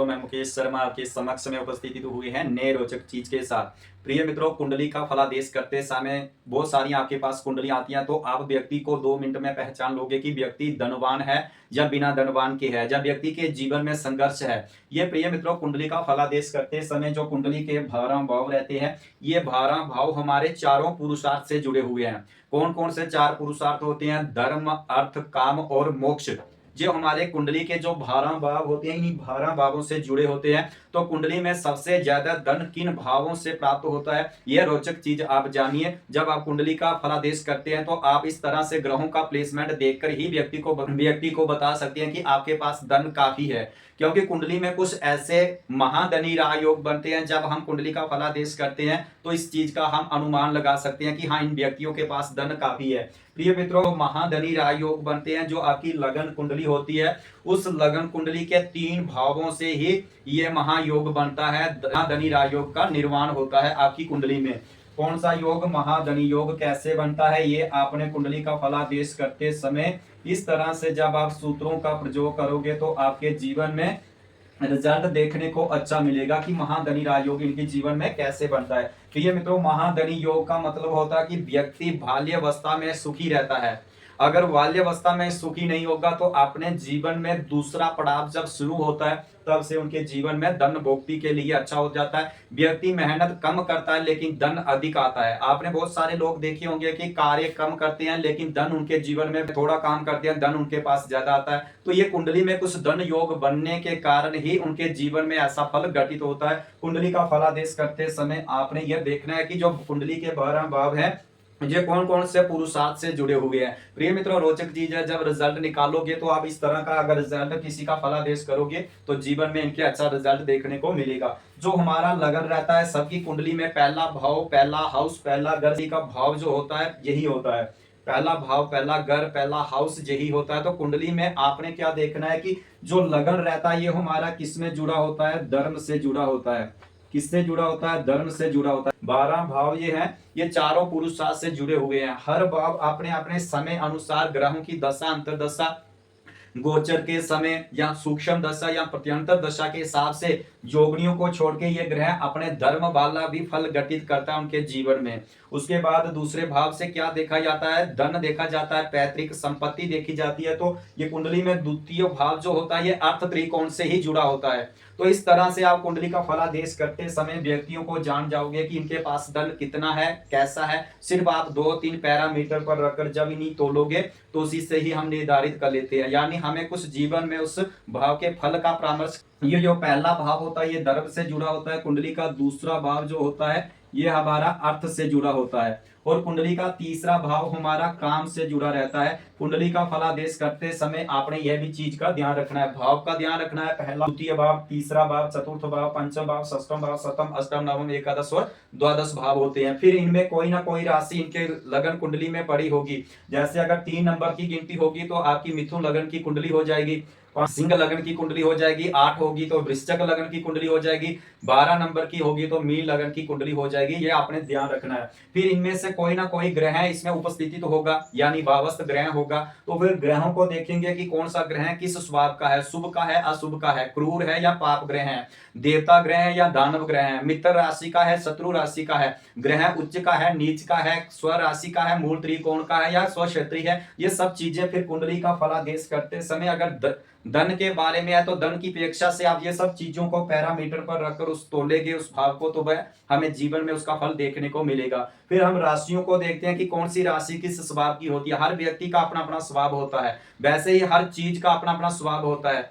मित्रों, मैं मुकेश शर्मा आपके समक्ष में उपस्थित हुए हैं नए रोचक चीज के साथ। प्रिय मित्रों, कुंडली का फलादेश करते समय बहुत सारी आपके पास कुंडली आती हैं, तो आप व्यक्ति को 2 मिनट में पहचान लोगे कि व्यक्ति धनवान है या बिना धनवान के है, या व्यक्ति के जीवन में संघर्ष है। ये प्रिय मित्रों, कुंडली का फलादेश करते समय जो कुंडली के 12 भाव रहते हैं, ये 12 भाव हमारे चारों पुरुषार्थ से जुड़े हुए हैं। कौन कौन से 4 पुरुषार्थ होते हैं? धर्म, अर्थ, काम और मोक्ष। जो हमारे कुंडली के जो 12 भाव होते हैं, इन्हीं 12 भावों से जुड़े होते हैं। तो कुंडली में सबसे ज्यादा धन किन भावों से प्राप्त होता है, यह रोचक चीज आप जानिए। जब आप कुंडली का फलादेश करते हैं तो आप इस तरह से ग्रहों का प्लेसमेंट देखकर ही व्यक्ति को बता सकते हैं कि आपके पास धन काफी है। क्योंकि कुंडली में कुछ ऐसे महाधनी राजयोग बनते हैं, जब हम कुंडली का फलादेश करते हैं तो इस चीज का हम अनुमान लगा सकते हैं कि हाँ, इन व्यक्तियों के पास धन काफी है। प्रिय मित्रों, महाधनी राजयोग बनते हैं जो आपकी लगन कुंडली होती है, उस लगन कुंडली के 3 भावों से ही ये महायोग बनता है। महाधनी राजयोग का निर्माण होता है आपकी कुंडली में। कौन सा योग? महाधनी योग। कैसे बनता है? ये आपने कुंडली का फलादेश करते समय इस तरह से जब आप सूत्रों का प्रयोग करोगे तो आपके जीवन में रिजल्ट देखने को अच्छा मिलेगा कि महाधनी राजयोग इनके जीवन में कैसे बनता है। तो ये मित्रों, महाधनी योग का मतलब होता है कि व्यक्ति बाल्यावस्था में सुखी रहता है। अगर बाल्यावस्था में सुखी नहीं होगा तो अपने जीवन में दूसरा पड़ाव जब शुरू होता है तब से उनके जीवन में धन भोक्ति के लिए अच्छा हो जाता है। व्यक्ति मेहनत कम करता है लेकिन धन अधिक आता है। आपने बहुत सारे लोग देखे होंगे कि कार्य कम करते हैं लेकिन धन उनके जीवन में थोड़ा काम करते हैं, धन उनके पास ज्यादा आता है। तो ये कुंडली में कुछ धन योग बनने के कारण ही उनके जीवन में ऐसा फल घटित होता है। कुंडली का फलादेश करते समय आपने यह देखना है कि जो कुंडली के 12 भाव है, ये कौन कौन से पुरुषार्थ से जुड़े हुए हैं। प्रिय मित्रों, रोचक चीज है, जब रिजल्ट निकालोगे तो आप इस तरह का अगर रिजल्ट किसी का फलादेश करोगे तो जीवन में इनके अच्छा रिजल्ट देखने को मिलेगा। जो हमारा लगन रहता है, सबकी कुंडली में पहला भाव, पहला हाउस, पहला घर का भाव जो होता है यही होता है। पहला भाव, पहला घर, पहला हाउस यही होता है। तो कुंडली में आपने क्या देखना है कि जो लगन रहता है ये हमारा किस में जुड़ा होता है? धर्म से जुड़ा होता है। किससे जुड़ा होता है? धर्म से जुड़ा होता है। 12 भाव ये हैं, ये चारों पुरुषार्थ से जुड़े हुए हैं। हर भाव अपने अपने समय अनुसार ग्रहों की दशा, अंतरदशा, गोचर के समय या सूक्ष्म दशा या प्रत्यंतर दशा के हिसाब से योगनियों को छोड़ के ये ग्रह अपने धर्म वाला भी फल घटित करता है उनके जीवन में। उसके बाद दूसरे भाव से क्या देखा जाता है? धन देखा जाता है, पैतृक संपत्ति देखी जाती है। तो ये कुंडली में द्वितीय भाव जो होता है ये अर्थ त्रिकोण से ही जुड़ा होता है। तो इस तरह से आप कुंडली का फलादेश करते समय व्यक्तियों को जान जाओगे कि इनके पास धन कितना है, कैसा है। सिर्फ आप 2-3 पैरामीटर पर रखकर जब इन्हीं तोलोगे तो उसी से ही हम निर्धारित कर लेते हैं। यानी हमें कुछ जीवन में उस भाव के फल का परामर्श। ये जो पहला भाव होता है ये धर्म से जुड़ा होता है। कुंडली का दूसरा भाव जो होता है ये हमारा अर्थ से जुड़ा होता है, और कुंडली का तीसरा भाव हमारा काम से जुड़ा रहता है। कुंडली का फलादेश करते समय आपने यह भी चीज का ध्यान रखना है, भाव का ध्यान रखना है। पहला, द्वितीय भाव, तीसरा भाव, चतुर्थ भाव, पंचम भाव, षष्ठम भाव, सप्तम, अष्टम, नवम, एकादश और द्वादश भाव होते हैं। फिर इनमें कोई ना कोई राशि इनके लगन कुंडली में पड़ी होगी। जैसे अगर 3 नंबर की गिनती होगी तो आपकी मिथुन लगन की कुंडली हो जाएगी, सिंह लगन की कुंडली हो जाएगी, 8 होगी तो वृश्चिक लगन की कुंडली हो जाएगी, 12 नंबर की होगी तो मीन लगन की कुंडली हो जाएगी। ये आपने ध्यान रखना है। फिर इनमें से कोई ना कोई ग्रह इसमें उपस्थिति तो होगा, यानी भावस्थ ग्रह होगा। तो फिर ग्रहों को देखेंगे कि कौन सा ग्रह किस स्वभाव का है, शुभ का है, अशुभ का है, क्रूर है या पाप ग्रह है, देवता ग्रह है या दानव ग्रह है, मित्र राशि का है, शत्रु राशि का है, ग्रह उच्च का है, नीच का है, स्व राशि का है, मूल त्रिकोण का है या स्व क्षेत्रीय है। ये सब चीजें फिर कुंडली का फलादेश करते समय अगर धन के बारे में है तो धन की अपेक्षा से आप ये सब चीजों को पैरामीटर पर रखकर उस तोलेंगे उस भाव को, तो वह हमें जीवन में उसका फल देखने को मिलेगा। फिर हम राशियों को देखते हैं कि कौन सी राशि किस स्वभाव की होती है। हर व्यक्ति का अपना अपना स्वभाव होता है, वैसे ही हर चीज का अपना अपना स्वभाव होता है।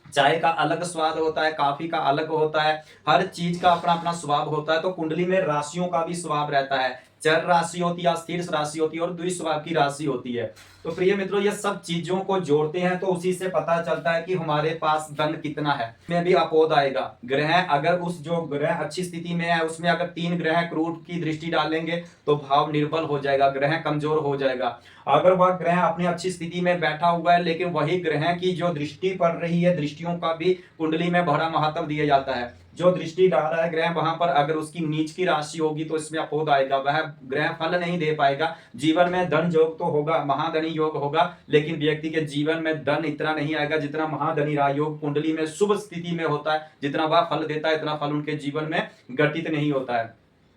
चाय का अलग स्वाद होता है, कॉफी का अलग होता है, हर चीज का अपना अपना स्वभाव होता है। तो कुंडली में राशियों का भी स्वभाव रहता है। चर राशि होती है, स्थिर राशि होती है और द्विस्वभाव की राशि होती है। तो प्रिय मित्रों, ये सब चीजों को जोड़ते हैं तो उसी से पता चलता है कि हमारे पास धन कितना है। में भी अपोध आएगा। ग्रह अगर उस जो ग्रह अच्छी स्थिति में है उसमें अगर 3 ग्रह क्रूर की दृष्टि डालेंगे तो भाव निर्बल हो जाएगा, ग्रह कमजोर हो जाएगा। अगर वह ग्रह अपनी अच्छी स्थिति में बैठा हुआ है लेकिन वही ग्रह की जो दृष्टि पड़ रही है, दृष्टियों का भी कुंडली में बड़ा महत्व दिया जाता है। जो दृष्टि डाल रहा है ग्रह वहां पर अगर उसकी नीच की राशि होगी तो इसमें अपोध आएगा, वह ग्रह फल नहीं दे पाएगा। जीवन में धन योग तो होगा, महाधनी योग होगा, लेकिन व्यक्ति के जीवन में धन इतना नहीं आएगा जितना महाधनी राजयोग कुंडली में शुभ स्थिति में होता है। जितना वह फल देता है इतना फल उनके जीवन में घटित नहीं होता है।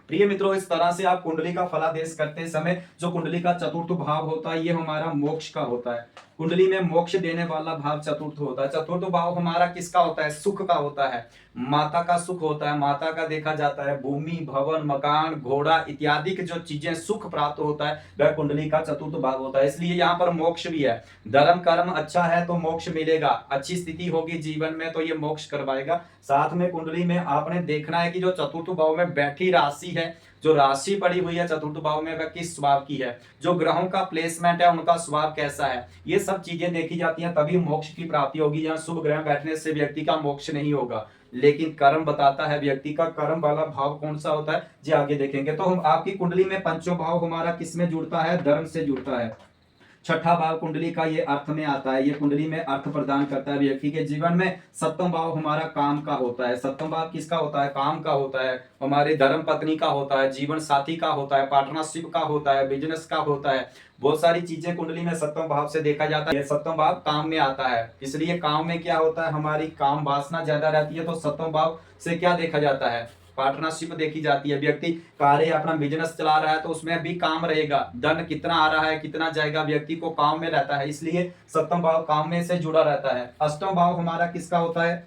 प्रिय मित्रों, इस तरह से आप कुंडली का फलादेश करते समय जो कुंडली का चतुर्थ भाव होता है ये हमारा मोक्ष का होता है। कुंडली में मोक्ष देने वाला भाव चतुर्थ होता है। चतुर्थ भाव हमारा किसका होता है? सुख का होता है, माता का सुख होता है। माता का देखा जाता है भूमि, भवन, मकान, घोड़ा इत्यादि की जो चीजें सुख प्राप्त होता है वह कुंडली का चतुर्थ भाव होता है। इसलिए यहाँ पर मोक्ष भी है। धर्म कर्म अच्छा है तो मोक्ष मिलेगा, अच्छी स्थिति होगी जीवन में तो ये मोक्ष करवाएगा। साथ में कुंडली में आपने देखना है कि जो चतुर्थ भाव में बैठी राशि है, जो राशि पड़ी हुई है चतुर्थ भाव में वह किस स्वभाव की है, जो ग्रहों का प्लेसमेंट है उनका स्वभाव कैसा है, ये सब चीजें देखी जाती हैं तभी मोक्ष की प्राप्ति होगी। यहाँ शुभ ग्रह बैठने से व्यक्ति का मोक्ष नहीं होगा, लेकिन कर्म बताता है व्यक्ति का कर्म वाला भाव कौन सा होता है जी आगे देखेंगे। तो हम आपकी कुंडली में पंचों भाव हमारा किसमें जुड़ता है? धर्म से जुड़ता है। छठा भाव कुंडली का ये अर्थ में आता है, ये कुंडली में अर्थ प्रदान करता है व्यक्ति के जीवन में। सप्तम भाव हमारा काम का होता है। सप्तम भाव किसका होता है? काम का होता है, हमारे धर्म पत्नी का होता है, जीवन साथी का होता है, पार्टनरशिप का होता है, बिजनेस का होता है। बहुत सारी चीजें कुंडली में सप्तम भाव से देखा जाता है। सप्तम भाव काम में आता है, इसलिए काम में क्या होता है? हमारी काम वासना ज्यादा रहती है, तो सप्तम भाव से क्या देखा जाता है? पार्टनरशिप देखी जाती है। व्यक्ति कार्य अपना बिजनेस चला रहा है तो उसमें भी काम रहेगा, धन कितना आ रहा है कितना जाएगा, व्यक्ति को काम में रहता है, इसलिए सप्तम भाव काम में से जुड़ा रहता है। अष्टम भाव हमारा किसका होता है?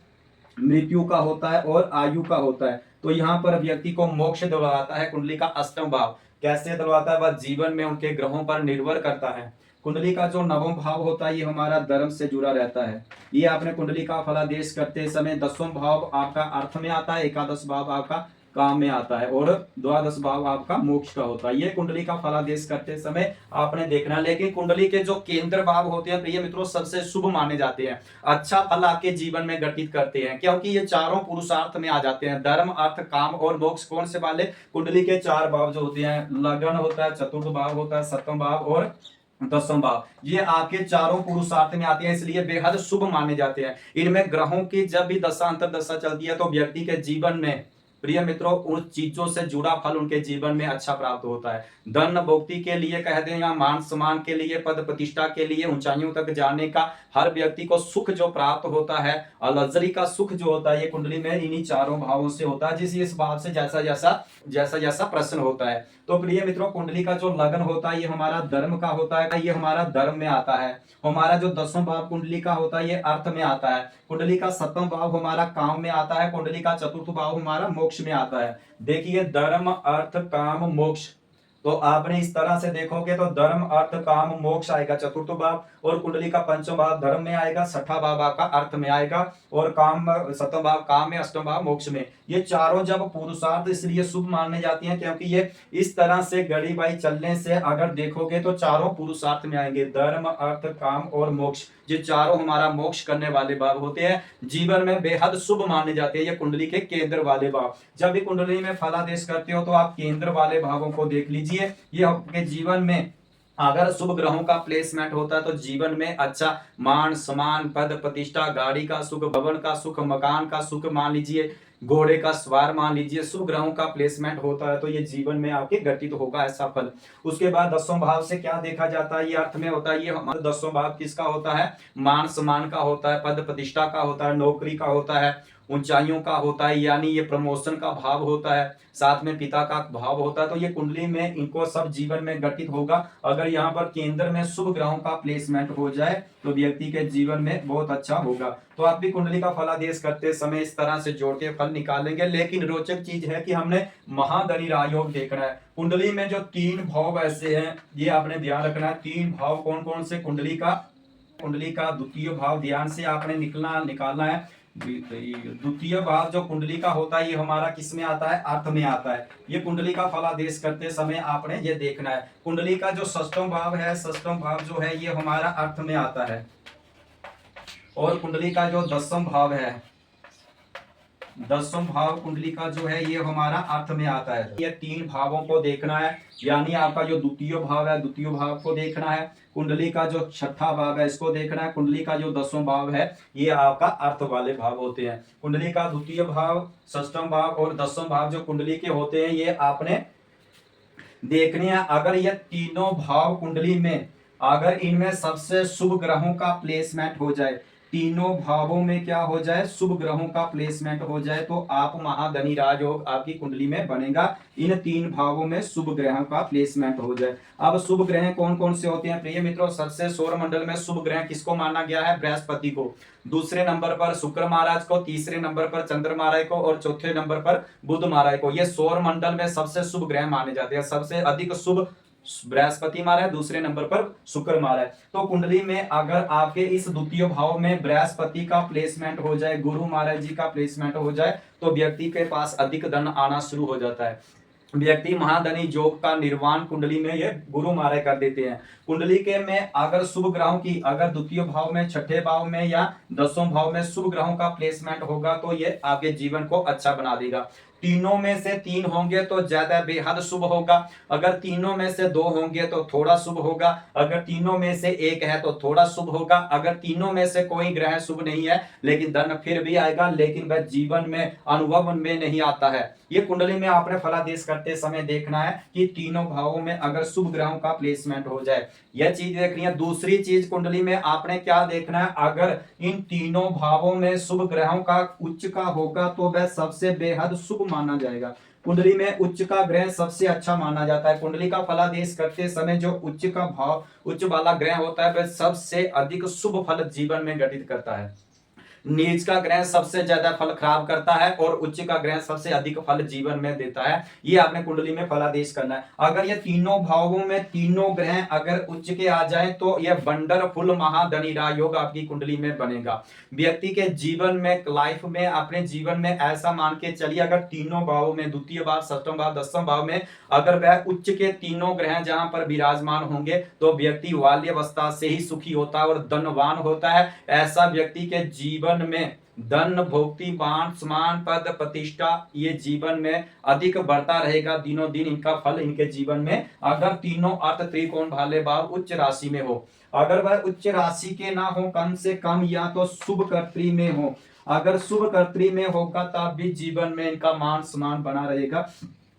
मृत्यु का होता है और आयु का होता है। तो यहाँ पर व्यक्ति को मोक्ष दिलवाता है कुंडली का अष्टम भाव। कैसे दिलवाता है? वह जीवन में उनके ग्रहों पर निर्भर करता है। कुंडली का जो नवम भाव होता है ये हमारा धर्म से जुड़ा रहता है। ये आपने कुंडली का फलादेश करते समय दसवां भाव आपका अर्थ में आता है, एकादश भाव आपका काम में आता है और द्वादश भाव आपका मोक्ष का होता है। ये कुंडली का फलादेश करते समय आपने देखना। लेकिन कुंडली के जो केंद्र भाव होते हैं प्रिय मित्रों सबसे शुभ माने जाते हैं, अच्छा फल आपके जीवन में घटित करते हैं, क्योंकि ये चारों पुरुषार्थ में आ जाते हैं। धर्म, अर्थ, काम और मोक्ष कौन से वाले? कुंडली के चार भाव जो होते हैं, लगन होता है, चतुर्थ भाव होता है, सप्तम भाव और दसवां भाव, ये आपके चारों पुरुषार्थ में आते हैं, इसलिए बेहद शुभ माने जाते हैं। इनमें ग्रहों की जब भी दशा अंतर दशा चलती है तो व्यक्ति के जीवन में प्रिय मित्रों उन चीजों से जुड़ा फल उनके जीवन में अच्छा प्राप्त होता है। धन भोक्ति के लिए कह दें या मान सम्मान के लिए, पद प्रतिष्ठा के लिए, ऊंचाइयों तक जाने का हर व्यक्ति को सुख जो प्राप्त होता है, लग्जरी का सुख जो होता है, ये कुंडली में इन्हीं चारों भावों से होता है, जिस भाव से जैसा जैसा प्रश्न होता है। तो प्रिय मित्रों कुंडली का जो लगन होता है ये हमारा धर्म का होता है, ये हमारा धर्म में आता है। हमारा जो दसवां भाव कुंडली का होता है ये अर्थ में आता है। कुंडली का सप्तम भाव हमारा काम में आता है। कुंडली का चतुर्थ भाव हमारा मोक्ष में आता है। देखिए धर्म, अर्थ, काम, मोक्ष, तो आपने इस तरह से देखोगे तो धर्म, अर्थ, काम, मोक्ष आएगा चतुर्थ भाव, और कुंडली का पंचम भाव धर्म में आएगा, छठा भाव आपका अर्थ में आएगा, और काम सप्तम भाव काम में, अष्टम भाव मोक्ष में। ये चारों जब पुरुषार्थ इसलिए शुभ माने जाती हैं क्योंकि ये इस तरह से गड़ी बाई चलने से अगर देखोगे तो चारों पुरुषार्थ में आएंगे, धर्म, अर्थ, काम और मोक्ष। ये चारों हमारा मोक्ष करने वाले भाव होते हैं, जीवन में बेहद शुभ माने जाते हैं। ये कुंडली के केंद्र वाले भाव। जब भी कुंडली में फलादेश करते हो तो आप केंद्र वाले भावों को देख लीजिए। ये आपके जीवन में अगर शुभ ग्रहों का प्लेसमेंट होता है तो जीवन में अच्छा मान सम्मान, पद प्रतिष्ठा, गाड़ी का सुख, भवन का सुख, मकान का सुख मान लीजिए, घोड़े का सवार मान लीजिए, शुभ ग्रहों का प्लेसमेंट होता है तो ये जीवन में आपके घटित होगा ऐसा फल। उसके बाद दसवां भाव से क्या देखा जाता है? ये अर्थ में होता है। ये हमारा दसवां भाव किसका होता है? मान सम्मान का होता है, पद प्रतिष्ठा का होता है, नौकरी का होता है, ऊंचाइयों का होता है, यानी ये प्रमोशन का भाव होता है, साथ में पिता का भाव होता है। तो ये कुंडली में इनको सब जीवन में घटित होगा। अगर यहाँ पर केंद्र में शुभ ग्रहों का प्लेसमेंट हो जाए तो व्यक्ति के जीवन में बहुत अच्छा होगा। तो आप भी कुंडली का फलादेश करते समय इस तरह से जोड़ के फल निकालेंगे। लेकिन रोचक चीज है कि हमने महाधनी राजयोग देखना है। कुंडली में जो तीन भाव ऐसे हैं ये आपने ध्यान रखना है। तीन भाव कौन कौन से? कुंडली का द्वितीय भाव ध्यान से आपने निकालना है। द्वितीय भाव जो कुंडली का होता है ये हमारा किस में आता है? अर्थ में आता है। ये कुंडली का फलादेश करते समय आपने ये देखना है। कुंडली का जो षष्ठम भाव है, षष्ठम भाव जो है ये हमारा अर्थ में आता है, और कुंडली का जो दसम भाव है, दसम भाव कुंडली का जो है ये हमारा अर्थ में आता है। ये तीन भावों को देखना है, यानी आपका जो द्वितीय भाव है द्वितीय भाव को देखना है, कुंडली का जो छठा भाव है इसको देखना है, कुंडली का जो दसवां भाव है ये आपका अर्थ वाले भाव होते हैं। कुंडली का द्वितीय भाव, षष्ठम भाव और दसवां भाव जो कुंडली के होते हैं ये आपने देखने हैं। अगर ये तीनों भाव कुंडली में अगर इनमें सबसे शुभ ग्रहों का प्लेसमेंट हो जाए, तीनों भावों में क्या हो जाए, शुभ ग्रहों का प्लेसमेंट हो जाए, तो आप महाधनी राजयोग आपकी कुंडली में बनेगा। इन तीन भावों में शुभ ग्रहों का प्लेसमेंट हो जाए। अब शुभ ग्रह कौन कौन से होते हैं प्रिय मित्रों? सबसे सौर मंडल में शुभ ग्रह किसको माना गया है? बृहस्पति को। दूसरे नंबर पर शुक्र महाराज को, तीसरे नंबर पर चंद्र महाराज को, और चौथे नंबर पर बुध महाराज को। ये सौर मंडल में सबसे शुभ ग्रह माने जाते हैं। सबसे अधिक शुभ बृहस्पति महाराज, दूसरे नंबर पर शुक्र महाराज। तो कुंडली में अगर आपके इस द्वितीय भाव में बृहस्पति का प्लेसमेंट हो जाए, गुरु महाराज जी का प्लेसमेंट हो जाए, तो व्यक्ति के पास अधिक धन आना शुरू हो जाता है। व्यक्ति महाधनी योग का निर्माण कुंडली में ये गुरु महाराज कर देते हैं। कुंडली के में अगर शुभ ग्रहों की, अगर द्वितीय भाव में, छठे भाव में या 10वें भाव में शुभ ग्रहों का प्लेसमेंट होगा तो ये आपके जीवन को अच्छा बना देगा। तीनों में से 3 होंगे तो ज्यादा बेहद शुभ होगा। अगर तीनों में से 2 होंगे तो थोड़ा शुभ होगा। अगर तीनों में से 1 है तो थोड़ा शुभ होगा। अगर तीनों में से कोई ग्रह शुभ नहीं है लेकिन धन फिर भी आएगा, लेकिन वह जीवन में, अनुभव में नहीं आता है। ये कुंडली में आपने फलादेश करते समय देखना है कि तीनों भावों में अगर शुभ ग्रहों का प्लेसमेंट हो जाए, यह चीज देखनी है। दूसरी चीज कुंडली में आपने क्या देखना है, अगर इन तीनों भावों में शुभ ग्रहों का उच्च का होगा तो वह सबसे बेहद शुभ माना जाएगा। कुंडली में उच्च का ग्रह सबसे अच्छा माना जाता है। कुंडली का फलादेश करते समय जो उच्च का भाव, उच्च वाला ग्रह होता है वह सबसे अधिक शुभ फल जीवन में घटित करता है। नीच का ग्रह सबसे ज्यादा फल खराब करता है और उच्च का ग्रह सबसे अधिक फल जीवन में देता है। ये आपने कुंडली में फलादेश करना है। अगर ये तीनों भावों में तीनों ग्रह अगर उच्च के आ जाए तो यह वंडरफुल महाधनी राजयोग आपकी कुंडली में बनेगा। व्यक्ति के जीवन में, लाइफ में, अपने जीवन में ऐसा मान के चलिए, अगर तीनों भावों में, द्वितीय भाव, सप्तम भाव, 10वें भाव में अगर वह उच्च के तीनों ग्रह जहां पर विराजमान होंगे तो व्यक्ति बाल्यावस्था से ही सुखी होता है और धनवान होता है। ऐसा व्यक्ति के जीवन में धन, भोक्ति, मान, सम्मान, पद, प्रतिष्ठा ये जीवन में अधिक बढ़ता रहेगा। दिनों दिन इनका फल इनके जीवन में, अगर तीनों अर्थ त्रिकोण वाले भाव उच्च राशि में हो। अगर वह उच्च राशि के ना हो, कम से कम या तो शुभ कर्त्री में हो। अगर शुभ कर्त्री में होगा तब भी जीवन में इनका मान सम्मान बना रहेगा।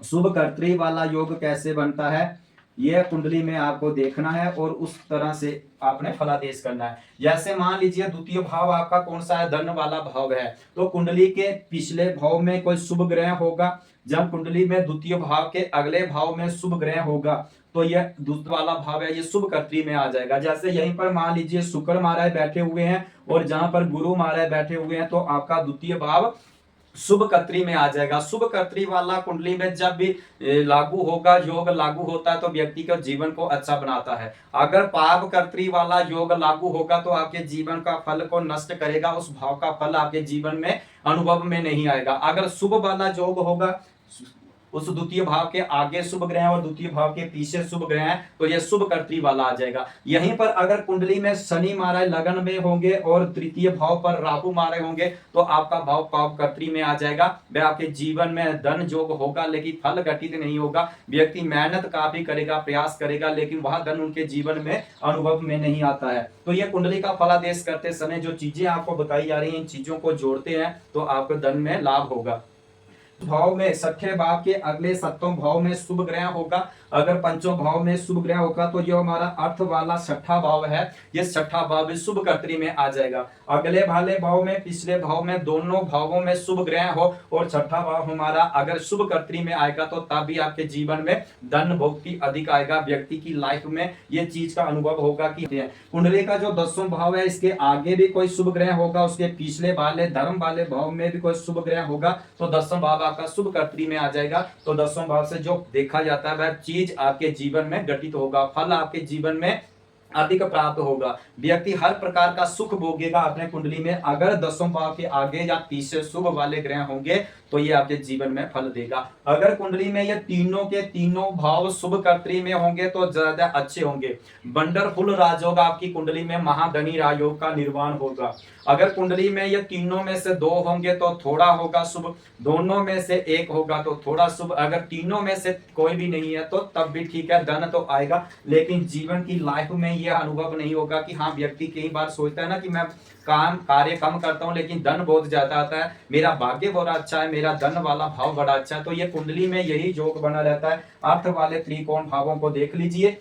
शुभ कर्त्री वाला योग कैसे बनता है यह कुंडली में आपको देखना है और उस तरह से आपने फलादेश करना है। जैसे मान लीजिए द्वितीय भाव आपका कौन सा है, धन वाला भाव है, तो कुंडली के पिछले भाव में कोई शुभ ग्रह होगा। जब कुंडली में द्वितीय भाव के अगले भाव में शुभ ग्रह होगा तो यह दूसरा वाला भाव है, ये शुभ कर्त्री में आ जाएगा। जैसे यहीं पर मान लीजिए शुक्र महाराज बैठे हुए हैं और जहां पर गुरु महाराज बैठे हुए हैं तो आपका द्वितीय भाव शुभ कर्त्री में आ जाएगा। शुभ कर्त्री वाला कुंडली में जब भी लागू होगा, योग लागू होता है तो व्यक्ति के जीवन को अच्छा बनाता है। अगर पाप कर्त्री वाला योग लागू होगा तो आपके जीवन का फल को नष्ट करेगा, उस भाव का फल आपके जीवन में, अनुभव में नहीं आएगा। अगर शुभ वाला योग होगा, उस द्वितीय भाव के आगे शुभ ग्रह और द्वितीय भाव के पीछे शुभ ग्रह है तो यह शुभ कर्त्री वाला आ जाएगा। यहीं पर अगर कुंडली में शनि महाराज लगन में होंगे और तृतीय भाव पर राहु महाराज होंगे तो आपका भाव पाप कर्त्री में आ जाएगा। वह आपके जीवन में धन योग होगा लेकिन फल घटित नहीं होगा। व्यक्ति मेहनत काफी करेगा, प्रयास करेगा, लेकिन वह धन उनके जीवन में, अनुभव में नहीं आता है। तो यह कुंडली का फलादेश करते समय जो चीजें आपको बताई जा रही हैं, इन चीजों को जोड़ते हैं तो आपको धन में लाभ होगा। भाव में, छठे भाव के अगले 7वें भाव में शुभ ग्रह होगा। अगर 5वें भाव में शुभ ग्रह होगा तो जो हमारा अर्थ वाला 6ठा भाव है, ये 6ठा भाव भी शुभ कर्त्री में आ जाएगा। अगले वाले भाव में, पिछले भाव में, दोनों भावों में शुभ ग्रह हो और 6ठा भाव हमारा अगर शुभ कर्त्री में आएगा तो तब भी आपके जीवन में धन भोक्ति अधिक आएगा। व्यक्ति की लाइफ में ये चीज का अनुभव होगा कि कुंडली का जो 10वां भाव है इसके आगे भी कोई शुभ ग्रह होगा, उसके पिछले वाले धर्म वाले भाव में भी कोई शुभ ग्रह होगा तो 10वां भाव आपका शुभ कर्त्री में आ जाएगा। तो 10वें भाव से जो देखा जाता है वह चीज आपके जीवन में घटित होगा, फल आपके जीवन में अधिक प्राप्त होगा। व्यक्ति हर प्रकार का सुख भोगेगा अपने कुंडली में। अगर 10वें भाव के आगे या पीछे शुभ वाले ग्रह होंगे तो ये आपके जीवन में फल देगा। अगर कुंडली में ये तीनों के तीनों भाव शुभ कर्त्री में होंगे तो ज्यादा अच्छे होंगे। वंडरफुल राजयोग आपकी कुंडली में, महाधनी राजयोग का निर्माण होगा। अगर कुंडली में ये तीनों में से 2 होंगे तो थोड़ा होगा शुभ, दोनों में से 1 होगा तो थोड़ा शुभ, अगर तीनों में से कोई भी नहीं है तो तब भी ठीक है, धन तो आएगा। लेकिन जीवन की लाइफ में यह अनुभव नहीं होगा कि हाँ, व्यक्ति कई बार सोचता है ना कि मैं कार्य कम करता हूं लेकिन धन बहुत ज्यादा आता है, मेरा भाग्य बड़ा अच्छा है, मेरा धन वाला भाव बड़ा अच्छा है। तो ये कुंडली में यही योग बना रहता है। अर्थ वाले त्रिकोण भावों को देख लीजिए।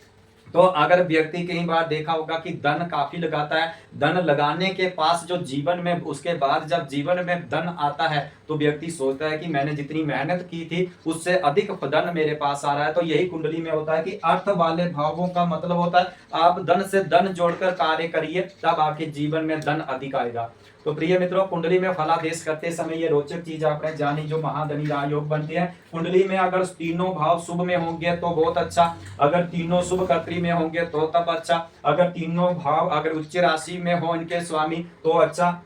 तो अगर व्यक्ति कई बार देखा होगा कि धन काफी लगाता है, धन लगाने के पास जो जीवन में उसके बाद जब जीवन में धन आता है तो व्यक्ति सोचता है कि मैंने जितनी मेहनत की थी उससे अधिक धन मेरे पास आ रहा है। तो यही कुंडली में होता है कि अर्थ वाले भावों का मतलब होता है आप धन से धन जोड़कर कार्य करिए, तब आपके जीवन में धन अधिक आएगा। तो प्रिय मित्रों, कुंडली में फलादेश करते समय ये रोचक चीज आपने जानी जो महाधनी राजयोग बनते हैं। कुंडली में अगर तीनों भाव शुभ में होंगे तो बहुत अच्छा, अगर तीनों शुभ कर्त्री में होंगे तो तब अच्छा, अगर तीनों भाव अगर उच्च राशि में हो इनके स्वामी तो अच्छा,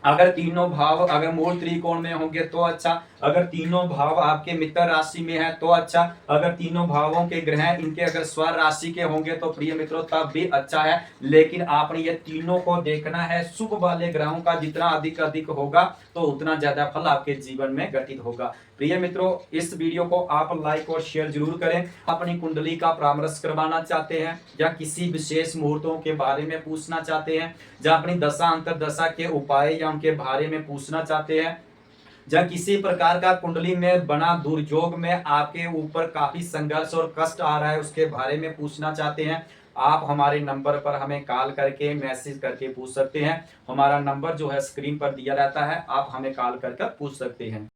अगर तीनों भाव अगर मूल त्रिकोण में होंगे तो अच्छा, अगर तीनों भाव आपके मित्र राशि में है तो अच्छा, अगर तीनों भावों के ग्रह इनके अगर स्वर राशि के होंगे तो प्रिय मित्रों तब भी अच्छा है। लेकिन आपने ये तीनों को देखना है, शुभ वाले ग्रहों का जितना अधिक अधिक होगा तो उतना ज्यादा फल आपके जीवन में घटित होगा। प्रिय मित्रों, इस वीडियो को आप लाइक और शेयर जरूर करें। अपनी कुंडली का परामर्श करवाना चाहते हैं या किसी विशेष मुहूर्तों के बारे में पूछना चाहते हैं, या अपनी दशा अंतर दशा के उपाय या उनके बारे में पूछना चाहते हैं, या किसी प्रकार का कुंडली में बना दुर्योग में आपके ऊपर काफी संघर्ष और कष्ट आ रहा है उसके बारे में पूछना चाहते हैं, आप हमारे नंबर पर हमें कॉल करके मैसेज करके पूछ सकते हैं। हमारा नंबर जो है स्क्रीन पर दिया रहता है, आप हमें कॉल कर पूछ सकते हैं।